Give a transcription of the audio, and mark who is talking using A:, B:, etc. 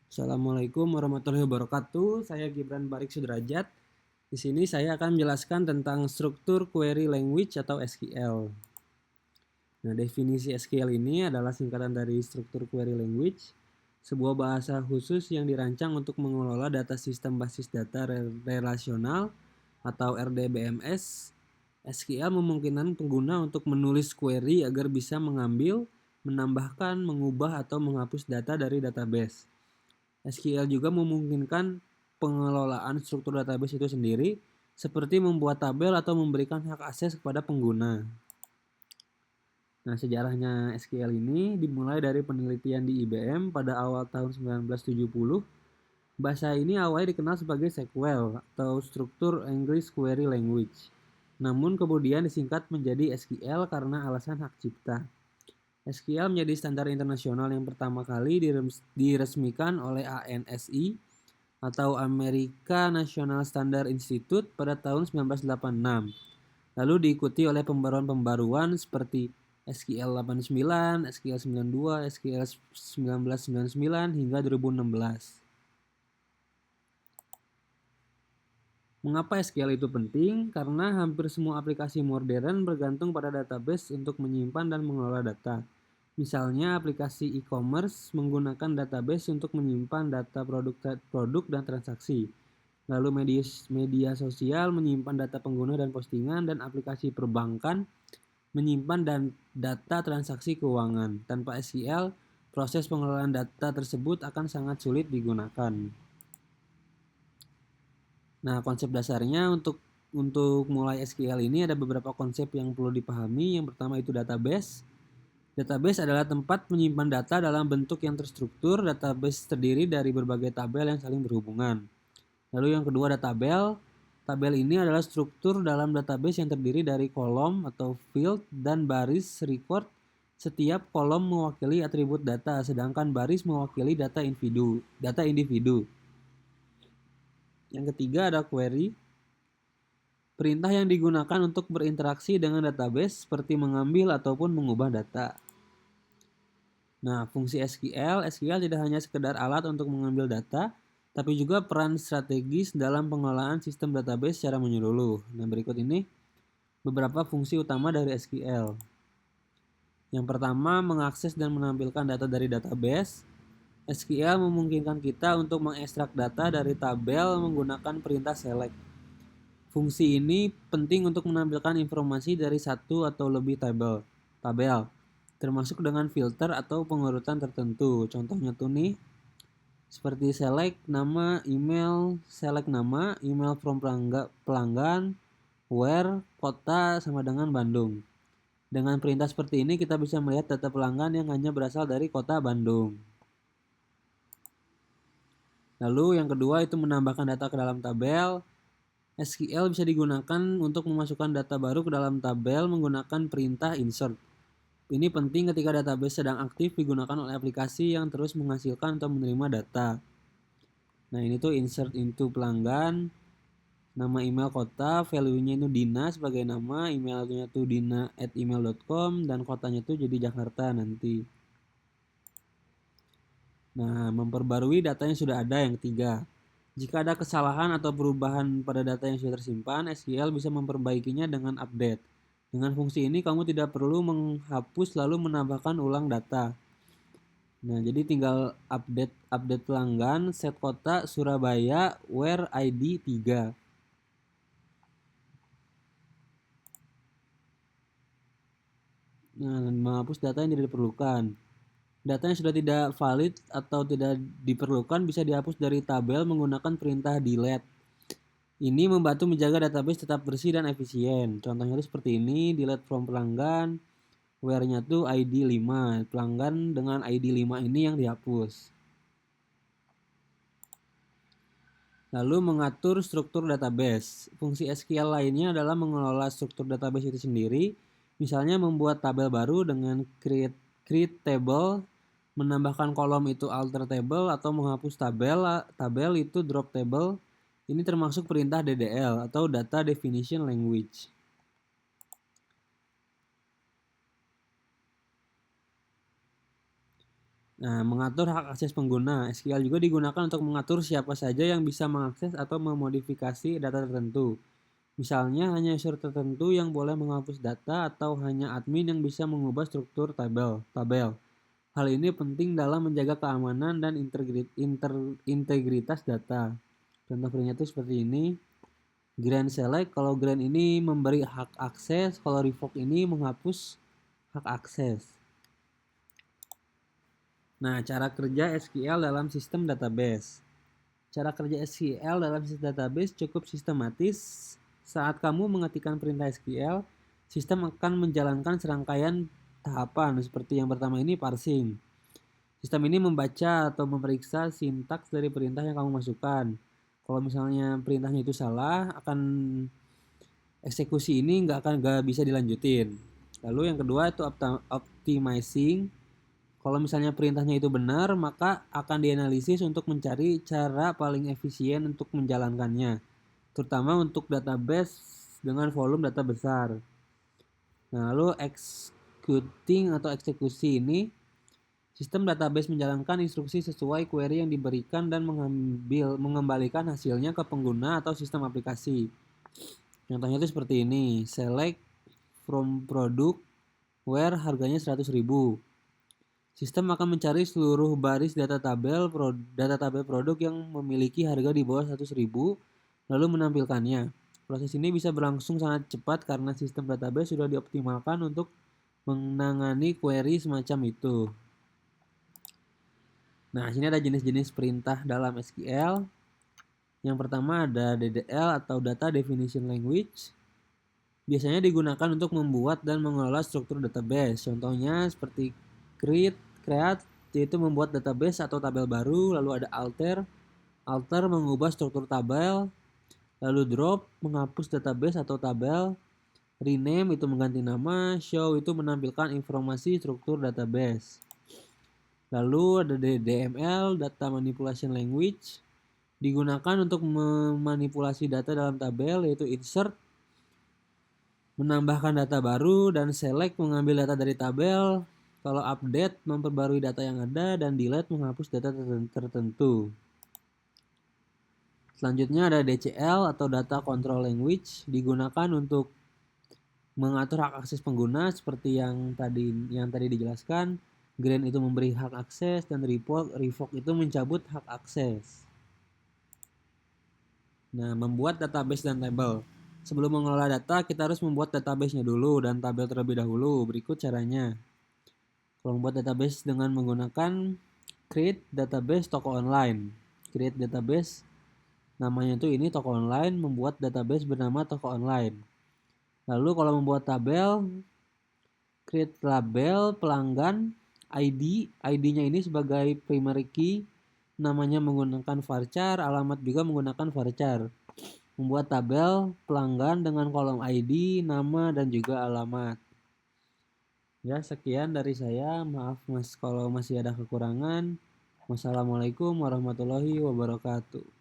A: Assalamualaikum warahmatullahi wabarakatuh. Saya Gibran Barik Sudrajat. Di sini saya akan menjelaskan tentang struktur query language atau SQL. Nah, definisi SQL ini adalah singkatan dari struktur query language, sebuah bahasa khusus yang dirancang untuk mengelola data sistem basis data relasional atau RDBMS. SQL memungkinkan pengguna untuk menulis query agar bisa mengambil, menambahkan, mengubah, atau menghapus data dari database. SQL juga memungkinkan pengelolaan struktur database itu sendiri, seperti membuat tabel atau memberikan hak akses kepada pengguna. Nah, sejarahnya SQL ini dimulai dari penelitian di IBM pada awal tahun 1970. Bahasa ini awalnya dikenal sebagai SQL atau Structure English Query Language. Namun kemudian disingkat menjadi SQL karena alasan hak cipta. SQL menjadi standar internasional yang pertama kali diresmikan oleh ANSI atau American National Standard Institute pada tahun 1986. Lalu diikuti oleh pembaruan-pembaruan seperti SQL 89, SQL 92, SQL 1999 hingga 2016. Mengapa SQL itu penting? Karena hampir semua aplikasi modern bergantung pada database untuk menyimpan dan mengelola data. Misalnya aplikasi e-commerce menggunakan database untuk menyimpan data produk dan transaksi. Lalu media sosial menyimpan data pengguna dan postingan, dan aplikasi perbankan menyimpan dan data transaksi keuangan. Tanpa SQL, proses pengelolaan data tersebut akan sangat sulit digunakan. Nah, konsep dasarnya untuk mulai SQL ini ada beberapa konsep yang perlu dipahami. Yang pertama itu database. Database adalah tempat menyimpan data dalam bentuk yang terstruktur. Database terdiri dari berbagai tabel yang saling berhubungan. Lalu yang kedua ada tabel. Tabel ini adalah struktur dalam database yang terdiri dari kolom atau field dan baris record. Setiap kolom mewakili atribut data, sedangkan baris mewakili data individu. Yang ketiga ada query. Perintah yang digunakan untuk berinteraksi dengan database seperti mengambil ataupun mengubah data. Nah, fungsi SQL tidak hanya sekedar alat untuk mengambil data, tapi juga peran strategis dalam pengelolaan sistem database secara menyeluruh. Nah, berikut ini beberapa fungsi utama dari SQL. Yang pertama, mengakses dan menampilkan data dari database. SQL memungkinkan kita untuk mengekstrak data dari tabel menggunakan perintah select. Fungsi ini penting untuk menampilkan informasi dari satu atau lebih tabel, termasuk dengan filter atau pengurutan tertentu. Contohnya tuh nih, seperti select nama, email from pelanggan, where, kota sama dengan Bandung. Dengan perintah seperti ini kita bisa melihat data pelanggan yang hanya berasal dari kota Bandung. Lalu yang kedua itu menambahkan data ke dalam tabel. SQL bisa digunakan untuk memasukkan data baru ke dalam tabel menggunakan perintah insert. Ini penting ketika database sedang aktif digunakan oleh aplikasi yang terus menghasilkan atau menerima data. Nah, ini tuh insert into pelanggan, nama email kota, value-nya itu Dina sebagai nama, emailnya tuh dina@email.com, dan kotanya tuh jadi Jakarta nanti. Nah, memperbarui data yang sudah ada yang ketiga. Jika ada kesalahan atau perubahan pada data yang sudah tersimpan, SQL bisa memperbaikinya dengan update. Dengan fungsi ini, kamu tidak perlu menghapus lalu menambahkan ulang data. Nah, jadi tinggal update pelanggan, set kota Surabaya, where ID 3. Nah, menghapus data yang tidak diperlukan. Data yang sudah tidak valid atau tidak diperlukan bisa dihapus dari tabel menggunakan perintah delete. Ini membantu menjaga database tetap bersih dan efisien. Contohnya seperti ini, delete from pelanggan, where-nya tuh ID 5. Pelanggan dengan ID 5 ini yang dihapus. Lalu mengatur struktur database. Fungsi SQL lainnya adalah mengelola struktur database itu sendiri. Misalnya membuat tabel baru dengan create table, menambahkan kolom itu alter table, atau menghapus tabel itu drop table. Ini termasuk perintah DDL atau Data Definition Language. Nah, mengatur hak akses pengguna. SQL juga digunakan untuk mengatur siapa saja yang bisa mengakses atau memodifikasi data tertentu. Misalnya, hanya user tertentu yang boleh menghapus data atau hanya admin yang bisa mengubah struktur tabel. Hal ini penting dalam menjaga keamanan dan integritas data. Contoh real itu seperti ini. Grant select, kalau grant ini memberi hak akses, kalau revoke ini menghapus hak akses. Nah, cara kerja SQL dalam sistem database. Cara kerja SQL dalam sistem database cukup sistematis. Saat kamu mengetikkan perintah SQL, sistem akan menjalankan serangkaian tahapan seperti yang pertama ini parsing. Sistem ini membaca atau memeriksa sintaks dari perintah yang kamu masukkan. Kalau misalnya perintahnya itu salah, akan eksekusi ini nggak bisa dilanjutin. Lalu yang kedua itu optimizing. Kalau misalnya perintahnya itu benar, maka akan dianalisis untuk mencari cara paling efisien untuk menjalankannya, terutama untuk database dengan volume data besar. Nah, lalu executing atau eksekusi ini, sistem database menjalankan instruksi sesuai query yang diberikan dan mengembalikan hasilnya ke pengguna atau sistem aplikasi. Contohnya itu seperti ini, select from product where harganya 100.000. Sistem akan mencari seluruh baris data tabel produk yang memiliki harga di bawah 100.000, lalu menampilkannya. Proses ini bisa berlangsung sangat cepat karena sistem database sudah dioptimalkan untuk menangani query semacam itu. Nah, sini ada jenis-jenis perintah dalam SQL. Yang pertama ada DDL atau Data Definition Language. Biasanya digunakan untuk membuat dan mengelola struktur database. Contohnya seperti create, yaitu membuat database atau tabel baru. Lalu ada alter mengubah struktur tabel. Lalu drop, menghapus database atau tabel. Rename itu mengganti nama. Show itu menampilkan informasi struktur database. Lalu ada DML, Data Manipulation Language. Digunakan untuk memanipulasi data dalam tabel, yaitu insert, menambahkan data baru, dan select, mengambil data dari tabel. Kalau update, memperbarui data yang ada, dan delete, menghapus data tertentu. Selanjutnya ada DCL atau Data Control Language, digunakan untuk mengatur hak akses pengguna seperti yang tadi dijelaskan. Grant itu memberi hak akses dan revoke itu mencabut hak akses. Nah, membuat database dan tabel. Sebelum mengelola data, kita harus membuat database-nya dulu dan tabel terlebih dahulu. Berikut caranya. Kalau membuat database dengan menggunakan create database toko online. Create database, namanya itu ini toko online, membuat database bernama toko online. Lalu kalau membuat tabel, create label pelanggan, ID-nya ini sebagai primary key, namanya menggunakan varchar, alamat juga menggunakan varchar. Membuat tabel pelanggan dengan kolom ID, nama, dan juga alamat. Ya, sekian dari saya. Maaf Mas kalau masih ada kekurangan. Wassalamualaikum warahmatullahi wabarakatuh.